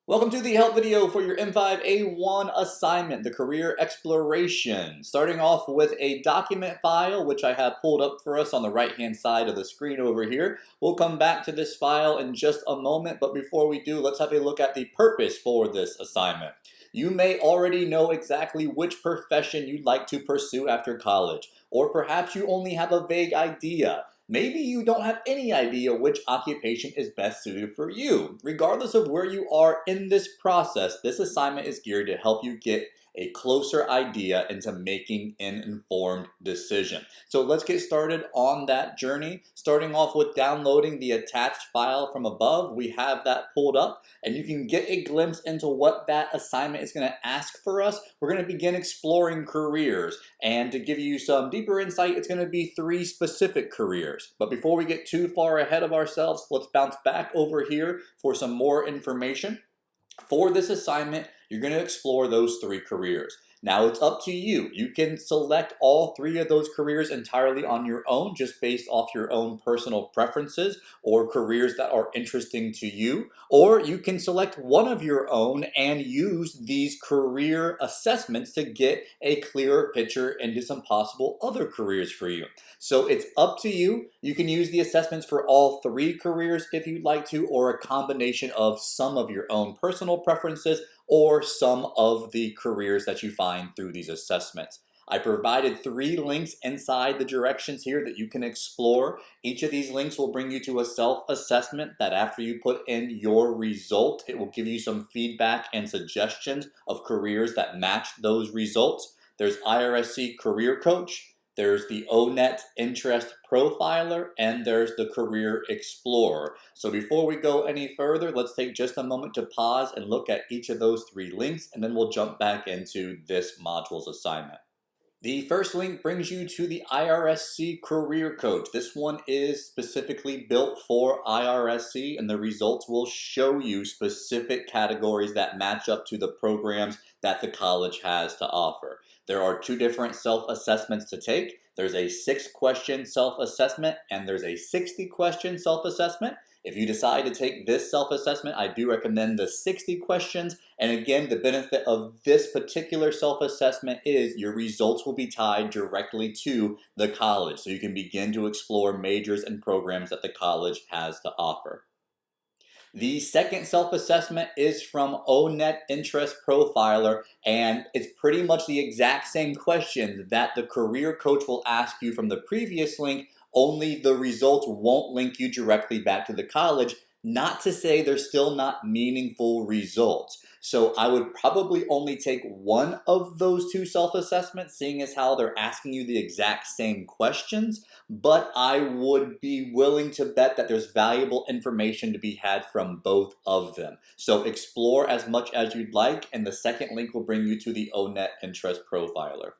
Welcome to the help video for your M5A1 assignment, the career exploration. Starting off with a document file, which I have pulled up for us on the right-hand side of the screen over here. We'll come back to this file in just a moment, but before we do, let's have a look at the purpose for this assignment. You may already know exactly which profession you'd like to pursue after college, or perhaps you only have a vague idea. Maybe you don't have any idea which occupation is best suited for you. Regardless of where you are in this process, this assignment is geared to help you get a closer idea into making an informed decision. So let's get started on that journey. Starting off with downloading the attached file from above. We have that pulled up and you can get a glimpse into what that assignment is going to ask for us. We're going to begin exploring careers, and to give you some deeper insight, it's going to be 3 specific careers. But before we get too far ahead of ourselves, let's bounce back over here for some more information. For this assignment, you're going to explore those 3 careers. Now it's up to you. You can select all 3 of those careers entirely on your own, just based off your own personal preferences or careers that are interesting to you. Or you can select one of your own and use these career assessments to get a clearer picture into some possible other careers for you. So it's up to you. You can use the assessments for all 3 careers if you'd like to, or a combination of some of your own personal preferences or some of the careers that you find through these assessments. I provided 3 links inside the directions here that you can explore. Each of these links will bring you to a self-assessment that after you put in your result, it will give you some feedback and suggestions of careers that match those results. There's IRSC Career Coach, there's the ONET Interest Profiler, and there's the Career Explorer. So before we go any further, let's take just a moment to pause and look at each of those 3 links, and then we'll jump back into this module's assignment. The first link brings you to the IRSC Career Coach. This one is specifically built for IRSC, and the results will show you specific categories that match up to the programs that the college has to offer. There are 2 different self-assessments to take. There's a 6-question self-assessment and there's a 60-question self-assessment. If you decide to take this self-assessment, I do recommend the 60 questions. And again, the benefit of this particular self-assessment is your results will be tied directly to the college. So you can begin to explore majors and programs that the college has to offer. The second self-assessment is from ONET Interest Profiler, and it's pretty much the exact same questions that the career coach will ask you from the previous link, only the results won't link you directly back to the college. Not to say they're still not meaningful results. So I would probably only take one of those 2 self-assessments, seeing as how they're asking you the exact same questions, but I would be willing to bet that there's valuable information to be had from both of them. So explore as much as you'd like, and the second link will bring you to the ONET Interest Profiler.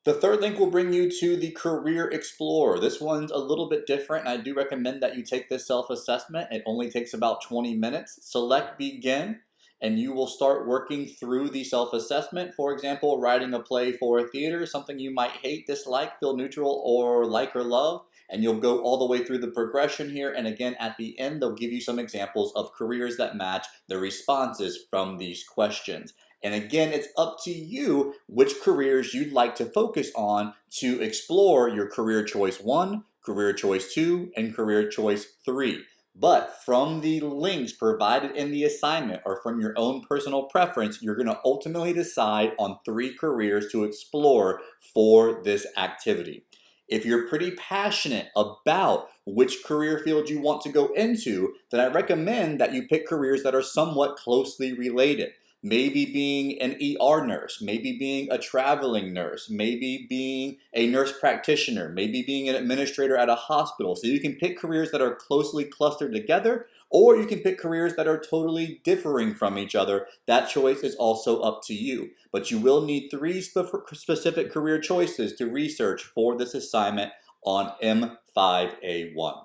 The third link will bring you to the Career Explorer. This one's a little bit different, and I do recommend that you take this self-assessment. It only takes about 20 minutes. Select Begin, and you will start working through the self-assessment. For example, writing a play for a theater, something you might hate, dislike, feel neutral, or like or love. And you'll go all the way through the progression here, and again at the end they'll give you some examples of careers that match the responses from these questions. And again, it's up to you which careers you'd like to focus on to explore your career choice 1, career choice 2, and career choice 3. But from the links provided in the assignment or from your own personal preference, you're going to ultimately decide on 3 careers to explore for this activity. If you're pretty passionate about which career field you want to go into, then I recommend that you pick careers that are somewhat closely related. Maybe being an ER nurse, maybe being a traveling nurse, maybe being a nurse practitioner, maybe being an administrator at a hospital. So you can pick careers that are closely clustered together, or you can pick careers that are totally differing from each other. That choice is also up to you. But you will need 3 specific career choices to research for this assignment on M5A1.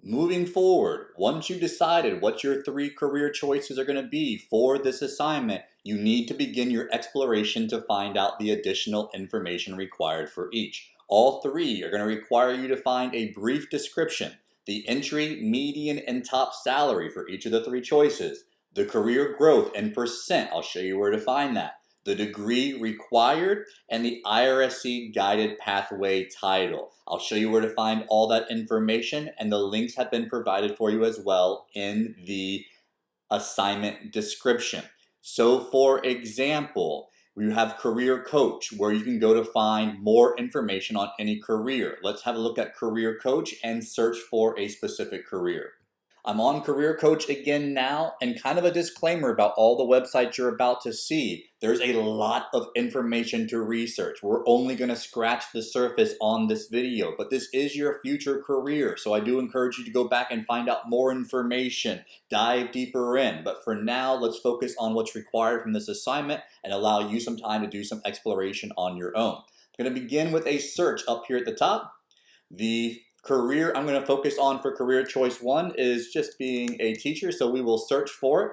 Moving forward, once you've decided what your 3 career choices are going to be for this assignment, you need to begin your exploration to find out the additional information required for each. All 3 are going to require you to find a brief description, the entry, median, and top salary for each of the 3 choices, the career growth in percent, I'll show you where to find that, the degree required, and the IRSC guided pathway title. I'll show you where to find all that information, and the links have been provided for you as well in the assignment description. So for example, we have career coach where you can go to find more information on any career. Let's have a look at career coach and search for a specific career. I'm on Career Coach again now, and kind of a disclaimer about all the websites you're about to see. There's a lot of information to research. We're only going to scratch the surface on this video, but this is your future career, so I do encourage you to go back and find out more information, dive deeper in. But for now, let's focus on what's required from this assignment and allow you some time to do some exploration on your own. I'm going to begin with a search up here at the top. The career I'm going to focus on for career choice 1 is just being a teacher, so we will search for it.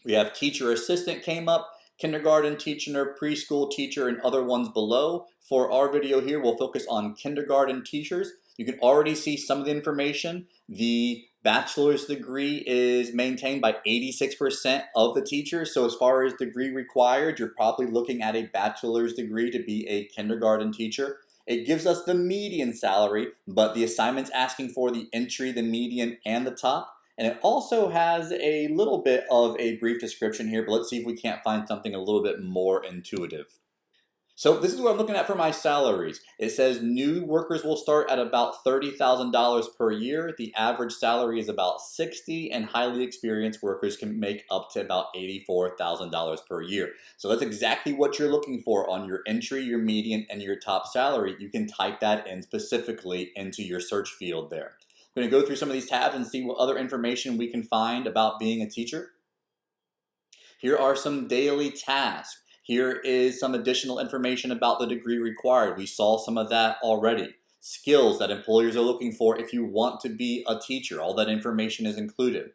We have teacher assistant came up, kindergarten teacher, preschool teacher, and other ones below. For our video here, we'll focus on kindergarten teachers. You can already see some of the information. The bachelor's degree is maintained by 86% of the teachers, so as far as degree required, you're probably looking at a bachelor's degree to be a kindergarten teacher. It gives us the median salary, but the assignment's asking for the entry, the median, and the top. And it also has a little bit of a brief description here, but let's see if we can't find something a little bit more intuitive. So this is what I'm looking at for my salaries. It says new workers will start at about $30,000 per year. The average salary is about $60,000, and highly experienced workers can make up to about $84,000 per year. So that's exactly what you're looking for on your entry, your median, and your top salary. You can type that in specifically into your search field there. I'm going to go through some of these tabs and see what other information we can find about being a teacher. Here are some daily tasks. Here is some additional information about the degree required. We saw some of that already. Skills that employers are looking for if you want to be a teacher. All that information is included.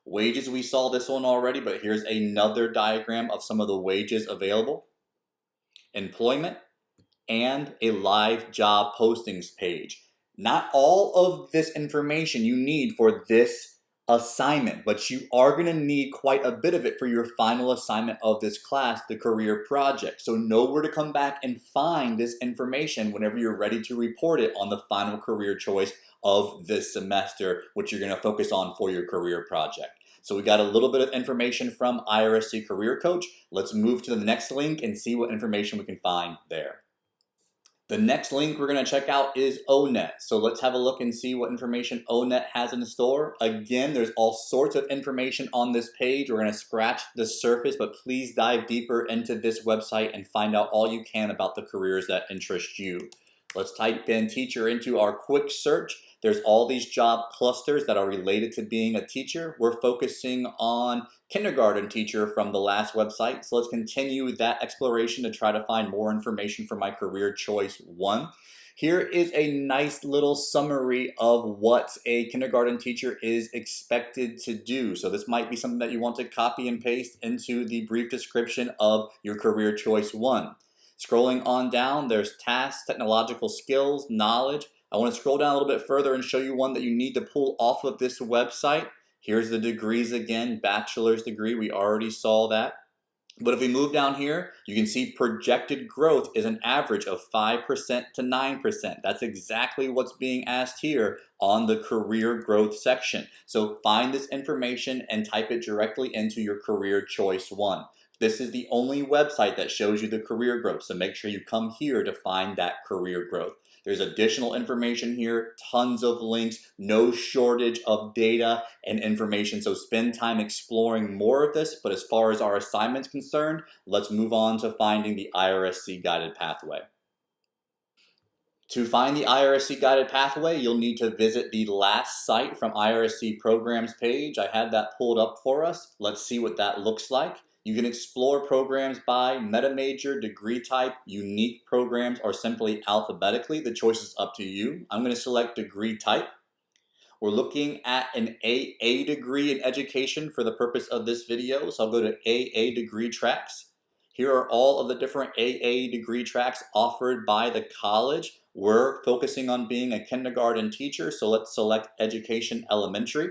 Wages, we saw this one already, but here's another diagram of some of the wages available. Employment, and a live job postings page. Not all of this information you need for this assignment, but you are going to need quite a bit of it for your final assignment of this class, the career project. So know where to come back and find this information whenever you're ready to report it on the final career choice of this semester, which you're going to focus on for your career project. So we got a little bit of information from IRSC Career Coach. Let's move to the next link and see what information we can find there. The next link we're going to check out is ONET. So let's have a look and see what information ONET has in store. Again, there's all sorts of information on this page. We're going to scratch the surface, but please dive deeper into this website and find out all you can about the careers that interest you. Let's type in teacher into our quick search. There's all these job clusters that are related to being a teacher. We're focusing on kindergarten teacher from the last website. So let's continue that exploration to try to find more information for my career choice 1. Here is a nice little summary of what a kindergarten teacher is expected to do. So this might be something that you want to copy and paste into the brief description of your career choice 1. Scrolling on down, there's tasks, technological skills, knowledge. I want to scroll down a little bit further and show you one that you need to pull off of this website. Here's the degrees again, bachelor's degree, we already saw that. But if we move down here, you can see projected growth is an average of 5% to 9%. That's exactly what's being asked here on the career growth section. So find this information and type it directly into your career choice 1. This is the only website that shows you the career growth, so make sure you come here to find that career growth. There's additional information here, tons of links, no shortage of data and information, so spend time exploring more of this. But as far as our assignment's concerned, let's move on to finding the IRSC guided pathway. To find the IRSC guided pathway, you'll need to visit the last site from IRSC programs page. I had that pulled up for us. Let's see what that looks like. You can explore programs by meta major, degree type, unique programs, or simply alphabetically. The choice is up to you. I'm going to select degree type. We're looking at an AA degree in education for the purpose of this video, so I'll go to AA degree tracks. Here are all of the different AA degree tracks offered by the college. We're focusing on being a kindergarten teacher, so let's select education elementary.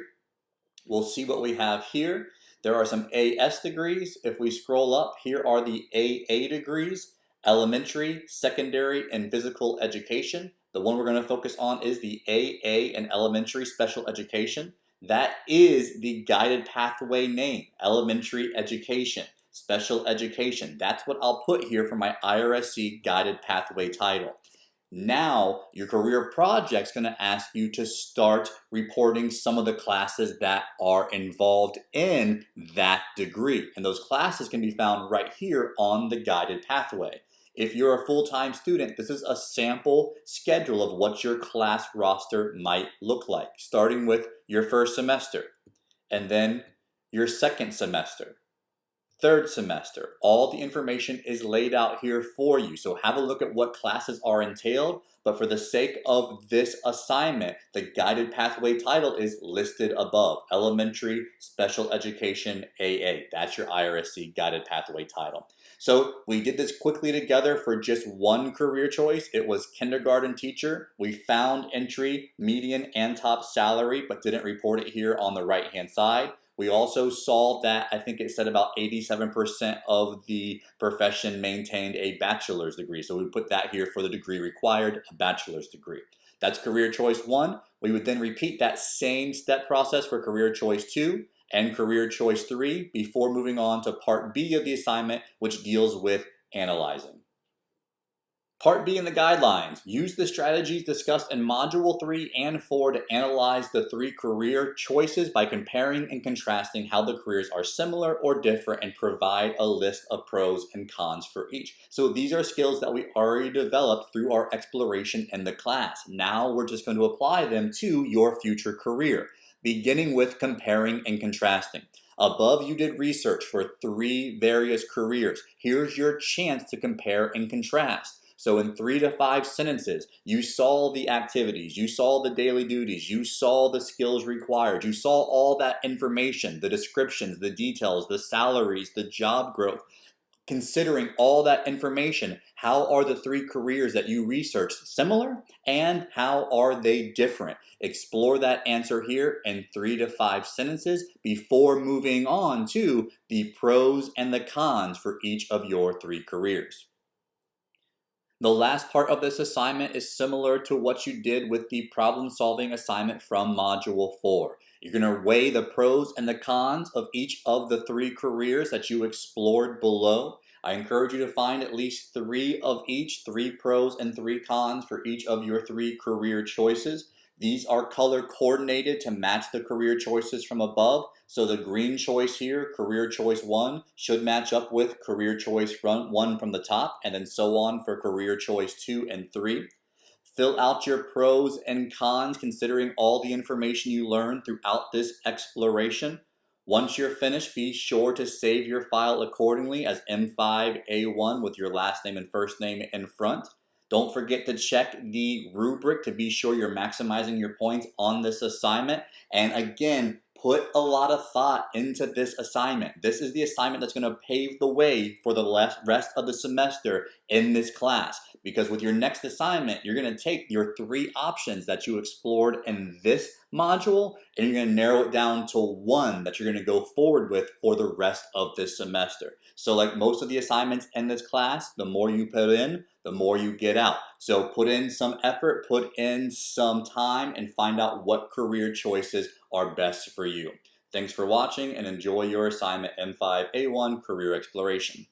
We'll see what we have here. There are some AS degrees. If we scroll up, here are the AA degrees: elementary, secondary, and physical education. The one we're going to focus on is the AA in elementary special education. That is the guided pathway name: elementary education, special education. That's what I'll put here for my IRSC guided pathway title. Now, your career project's going to ask you to start reporting some of the classes that are involved in that degree. And those classes can be found right here on the guided pathway. If you're a full-time student, this is a sample schedule of what your class roster might look like, starting with your first semester, and then your second semester, third semester. All the information is laid out here for you. So have a look at what classes are entailed. But for the sake of this assignment, the guided pathway title is listed above: elementary special education AA. That's your IRSC guided pathway title. So we did this quickly together for just one career choice. It was kindergarten teacher. We found entry, median, and top salary, but didn't report it here on the right-hand side. We also saw that I think it said about 87% of the profession maintained a bachelor's degree. So we put that here for the degree required, a bachelor's degree. That's career choice 1. We would then repeat that same step process for career choice 2 and career choice 3 before moving on to part B of the assignment, which deals with analyzing. Part B in the guidelines: use the strategies discussed in Module 3 and 4 to analyze the 3 career choices by comparing and contrasting how the careers are similar or different, and provide a list of pros and cons for each. So these are skills that we already developed through our exploration in the class. Now we're just going to apply them to your future career, beginning with comparing and contrasting. Above, you did research for 3 various careers. Here's your chance to compare and contrast. So in 3 to 5 sentences, you saw the activities, you saw the daily duties, you saw the skills required, you saw all that information, the descriptions, the details, the salaries, the job growth. Considering all that information, how are the 3 careers that you researched similar, and how are they different? Explore that answer here in 3 to 5 sentences before moving on to the pros and the cons for each of your 3 careers. The last part of this assignment is similar to what you did with the problem-solving assignment from Module 4. You're going to weigh the pros and the cons of each of the 3 careers that you explored below. I encourage you to find at least 3 of each, 3 pros and 3 cons for each of your 3 career choices. These are color coordinated to match the career choices from above. So the green choice here, career choice 1, should match up with career choice 1 from the top, and then so on for career choice 2 and 3. Fill out your pros and cons considering all the information you learned throughout this exploration. Once you're finished, be sure to save your file accordingly as M5A1 with your last name and first name in front. Don't forget to check the rubric to be sure you're maximizing your points on this assignment. And again, put a lot of thought into this assignment. This is the assignment that's going to pave the way for the rest of the semester in this class. Because with your next assignment, you're going to take your 3 options that you explored in this module, and you're going to narrow it down to 1 that you're going to go forward with for the rest of this semester. So like most of the assignments in this class, the more you put in, the more you get out. So put in some effort, put in some time, and find out what career choices are best for you. Thanks for watching, and enjoy your assignment M5A1 Career Exploration.